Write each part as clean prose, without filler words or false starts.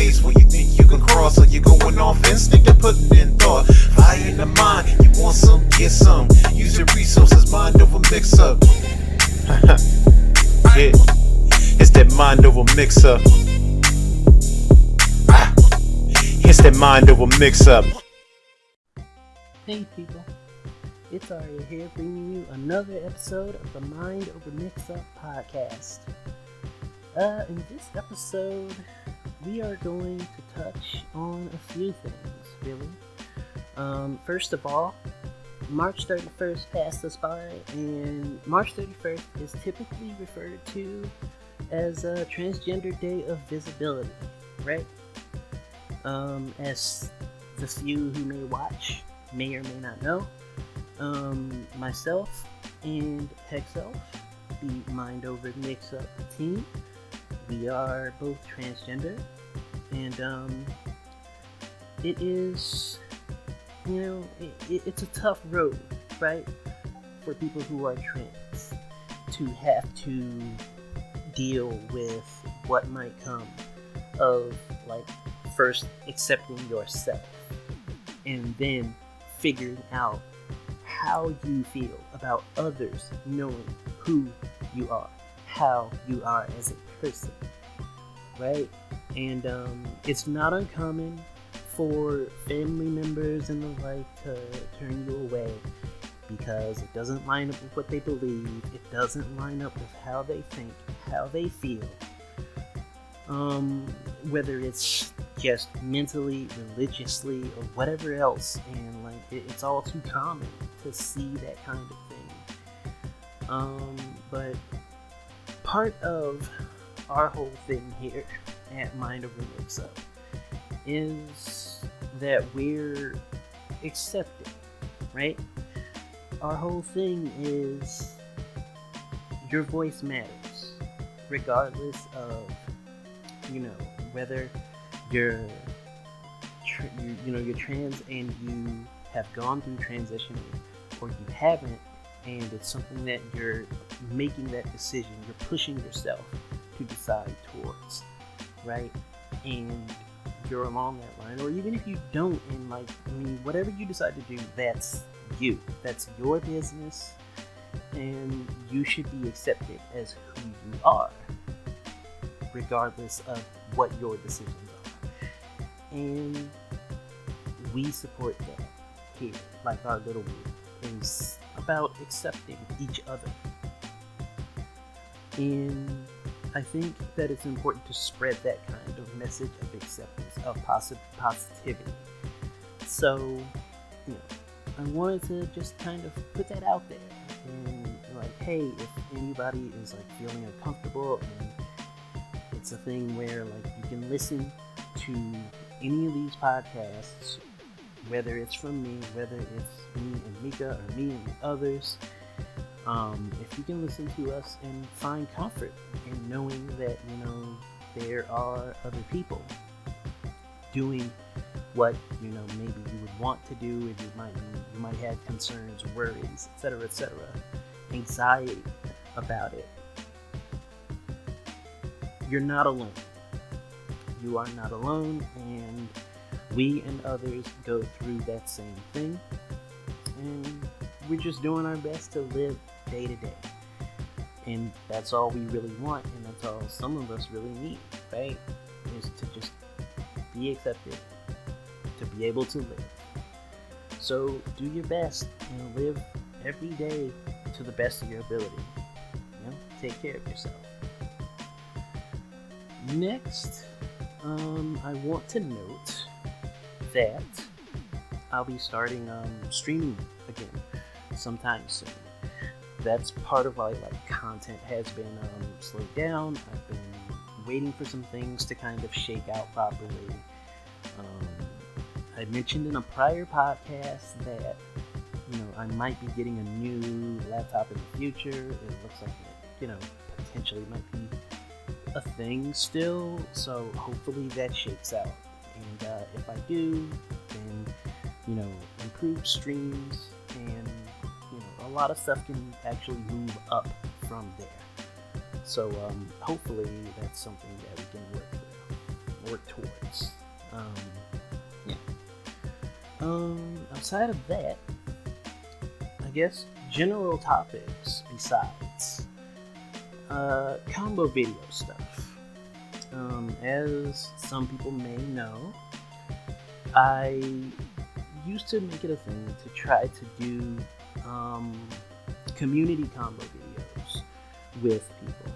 ways when you think you can cross, or you're going off instinct and putting in thought. Fire in the mind, you want some, get some. Use your resources, mind over mix up. Yeah, it's that mind over mix up. It's that mind over mix up. Hey people, it's Aria here bringing you another episode of the Mind Over Mix Up podcast. In this episode, we are going to touch on a few things, really. First of all, March 31st passed us by, and March 31st is typically referred to as a Transgender Day of Visibility, right? As the few who may watch may or may not know, myself and Hexelf, the Mind Over Mix Up team, we are both transgender, and it is, it's a tough road, right, for people who are trans to have to deal with what might come of, like, first accepting yourself and then figuring out how you feel about others knowing who you are, how you are as a person, right? And it's not uncommon for family members and the like to turn you away because it doesn't line up with what they believe, it doesn't line up with how they think, how they feel, whether it's just mentally, religiously, or whatever else, and like it's all too common to see that kind of thing. But part of our whole thing here at Mind Over Mix Up is that we're accepted, right? Our whole thing is your voice matters, regardless of, whether you're trans and you have gone through transitioning, or you haven't, and it's something that you're making that decision, you're pushing yourself to decide towards, right? And you're along that line, or even if you don't, and whatever you decide to do, that's you. That's your business, and you should be accepted as who you are, regardless of what your decisions are. And we support that here, like our little group is about accepting each other. And I think that it's important to spread that kind of message of acceptance, of positivity. So, I wanted to just kind of put that out there. And hey, if anybody is feeling uncomfortable, and it's a thing where you can listen to any of these podcasts, whether it's from me, whether it's me and Mika, or me and others, if you can listen to us and find comfort in knowing that, there are other people doing what, maybe you would want to do, and you might have concerns, worries, etc., anxiety about it. You're not alone. You are not alone, and we and others go through that same thing, and we're just doing our best to live day to day. And that's all we really want, and that's all some of us really need, right? Is to just be accepted, to be able to live. So do your best and live every day to the best of your ability. Take care of yourself. Next, I want to note that I'll be starting streaming again sometime soon. That's part of why content has been slowed down. I've been waiting for some things to kind of shake out properly. I mentioned in a prior podcast that I might be getting a new laptop in the future. It looks like it, potentially might be a thing still, so hopefully that shakes out. And if I do, then improved streams, and a lot of stuff can actually move up from there. So hopefully that's something that we can work towards. Outside of that, I guess general topics besides combo video stuff. As some people may know, I used to make it a thing to try to do community combo videos with people.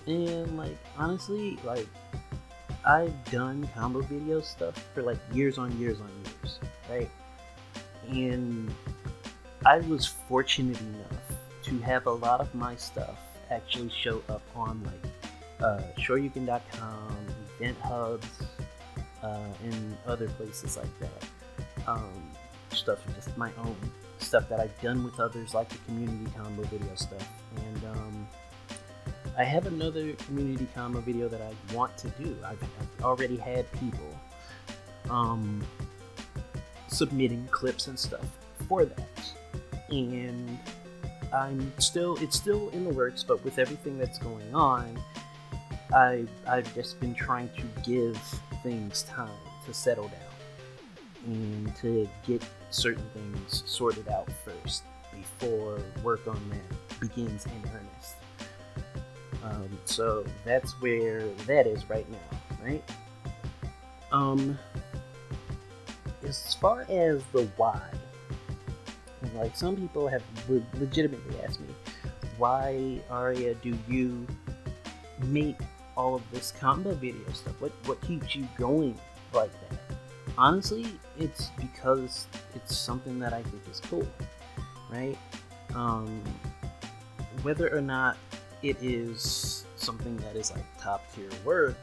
And like honestly, like I've done combo video stuff for like years on years, right? And I was fortunate enough to have a lot of my stuff actually show up on like shoryuken.com, event hubs, and other places like that. Stuff just my own stuff that I've done with others, like the community combo video stuff. And I have another community combo video that I want to do. I've already had people submitting clips and stuff for that, and it's still in the works. But with everything that's going on, I've just been trying to give things time to settle down and to get certain things sorted out first before work on that begins in earnest. So that's where that is right now, right? As far as the why, like some people have legitimately asked me, why, Aria, do you make all of this combo video stuff? What keeps you going like that? Honestly, it's because it's something that I think is cool, right? Whether or not it is something that is like top tier work,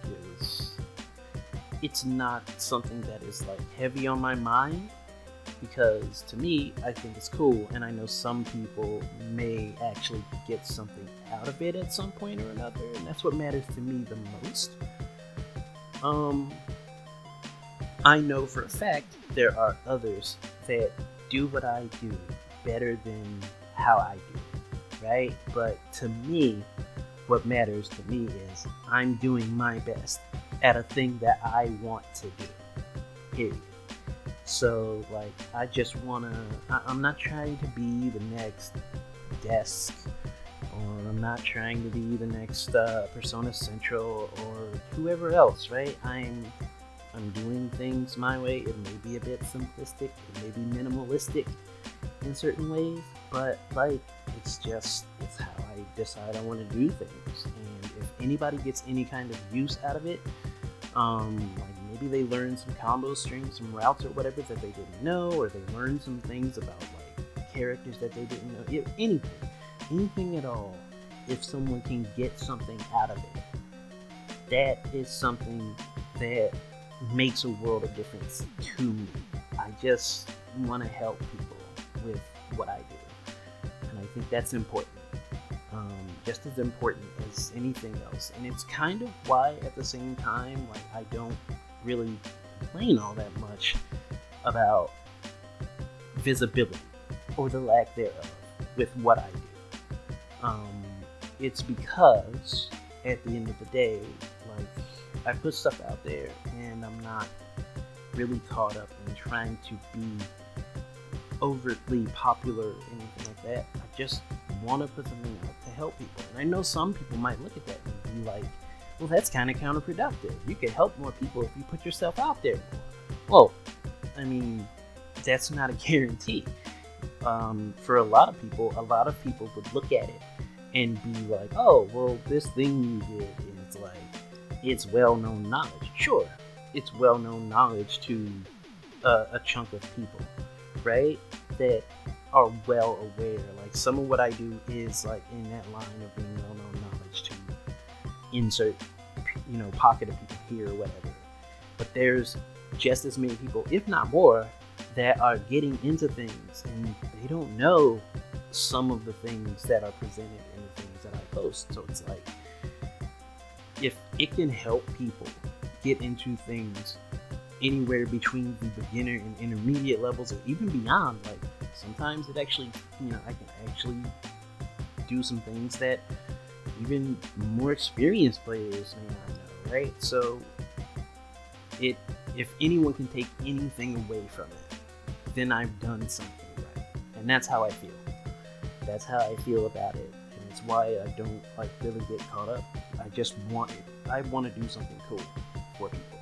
it's not something that is like heavy on my mind, because to me, I think it's cool, and I know some people may actually get something out of it at some point or another, and that's what matters to me the most. I know for a fact there are others that do what I do better than how I do it, right? But to me, what matters to me is I'm doing my best at a thing that I want to do, period. So like I just I'm not trying to be the next Desk, or I'm not trying to be the next Persona Central or whoever else, right? I'm doing things my way. It may be a bit simplistic, it may be minimalistic in certain ways, but like it's how I decide I want to do things. And if anybody gets any kind of use out of it, like maybe they learn some combo strings, some routes or whatever that they didn't know, or they learned some things about like characters that they didn't know, anything at all. If someone can get something out of it, that is something that makes a world of difference to me. I just want to help people with what I do, and I think that's important, just as important as anything else. And it's kind of why at the same time, like, I don't really complain all that much about visibility or the lack thereof with what I do. It's because at the end of the day, like, I put stuff out there and I'm not really caught up in trying to be overtly popular or anything like that. I just want to put something out to help people. And I know some people might look at that and be like, well, that's kind of counterproductive. You could help more people if you put yourself out there more. Well, I mean, that's not a guarantee. For a lot of people would look at it and be like, oh, well, this thing you did is like, it's well-known knowledge. Sure, it's well-known knowledge to a chunk of people, right? That are well aware. Like, some of what I do is like in that line of being well-known knowledge to insert, pocket of people here or whatever. But there's just as many people, if not more, that are getting into things and they don't know some of the things that are presented in the things that I post. So it's like, if it can help people get into things anywhere between the beginner and intermediate levels, or even beyond, like, sometimes it actually, I can actually do some things that even more experienced players may not know, right? So if anyone can take anything away from it, then I've done something right. And that's how I feel. That's how I feel about it. And it's why I don't like really get caught up. I want to do something cool for people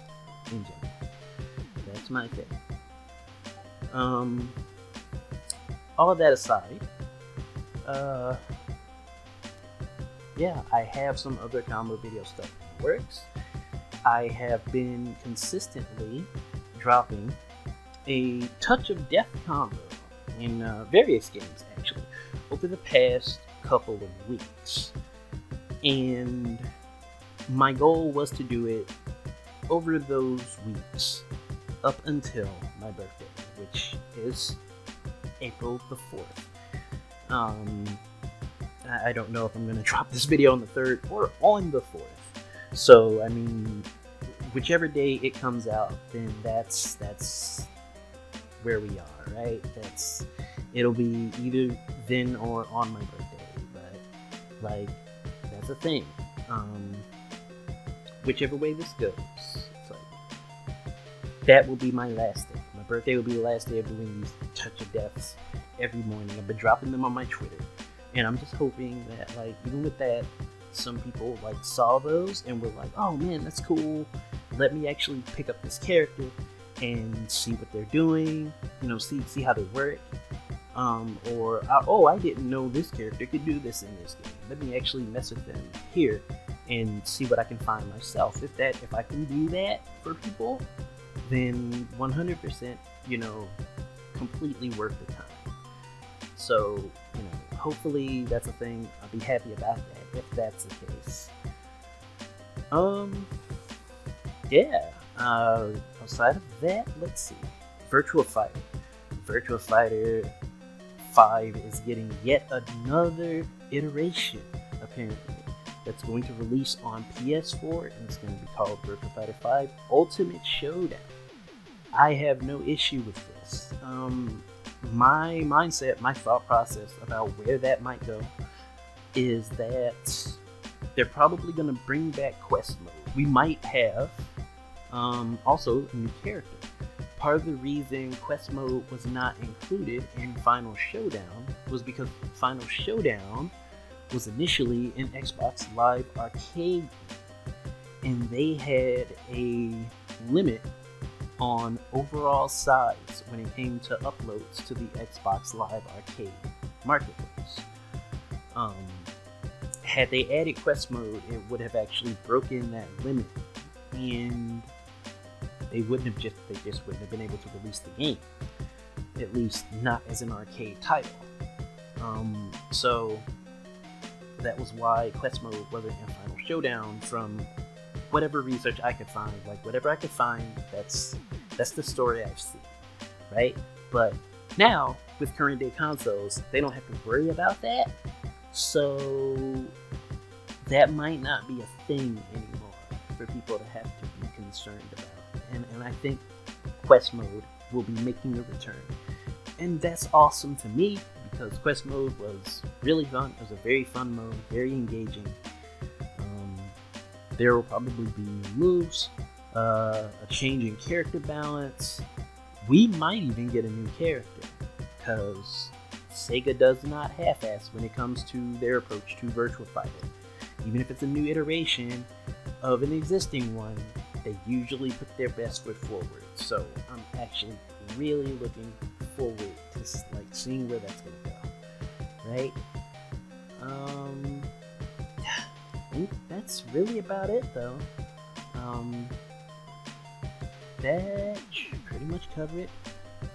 in general. That's my thing. All of that aside, yeah, I have some other combo video stuff in the works. I have been consistently dropping a touch of death combo in various games, actually, over the past couple of weeks. And my goal was to do it over those weeks up until my birthday, which is April the 4th. I don't know if I'm going to drop this video on the 3rd or on the 4th. So, I mean, whichever day it comes out, then that's where we are, right? It'll be either then or on my birthday, but, like, that's a thing. Whichever way this goes, it's like, that will be my last day. My birthday will be the last day of doing these touch of deaths every morning. I've been dropping them on my Twitter, and I'm just hoping that, like, even with that, some people, like, saw those and were like, oh man, that's cool, let me actually pick up this character and see what they're doing, see how they work, or I didn't know this character could do this in this game, let me actually mess with them here and see what I can find myself. If I can do that for people, then 100%, completely worth the time. So, hopefully that's a thing. I'll be happy about that if that's the case. Yeah. Outside of that, let's see. Virtua Fighter. Virtua Fighter 5 is getting yet another iteration, apparently, that's going to release on PS4, and it's going to be called Virtua Fighter 5 Ultimate Showdown. I have no issue with this. My mindset, my thought process about where that might go is that they're probably going to bring back quest mode. We might have also a new character. Part of the reason quest mode was not included in Final Showdown was because Final Showdown was initially an Xbox Live Arcade, and they had a limit on overall size when it came to uploads to the Xbox Live Arcade marketplace. Had they added quest mode, it would have actually broken that limit, and they just wouldn't have been able to release the game, at least not as an arcade title. So that was why quest mode wasn't in Final Showdown. From whatever research I could find, that's the story I've seen, right? But now with current day consoles, they don't have to worry about that, so that might not be a thing anymore for people to have to be concerned about. And I think quest mode will be making a return, and that's awesome to me because quest mode was really fun. It was a very fun mode, very engaging. There will probably be new moves, a change in character balance. We might even get a new character, because Sega does not half-ass when it comes to their approach to Virtua Fighter. Even if it's a new iteration of an existing one, they usually put their best foot forward. So I'm actually really looking forward to seeing where that's going to go, right? I think that's really about it, though. That should pretty much cover it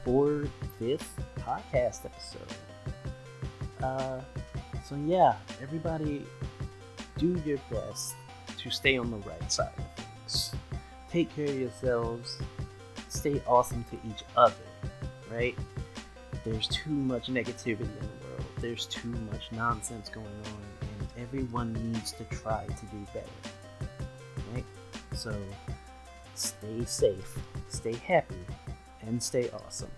for this podcast episode. So yeah, everybody do your best to stay on the right side of things. Take care of yourselves. Stay awesome to each other, right? There's too much negativity in the world. There's too much nonsense going on, and everyone needs to try to do better, right? So stay safe, stay happy, and stay awesome.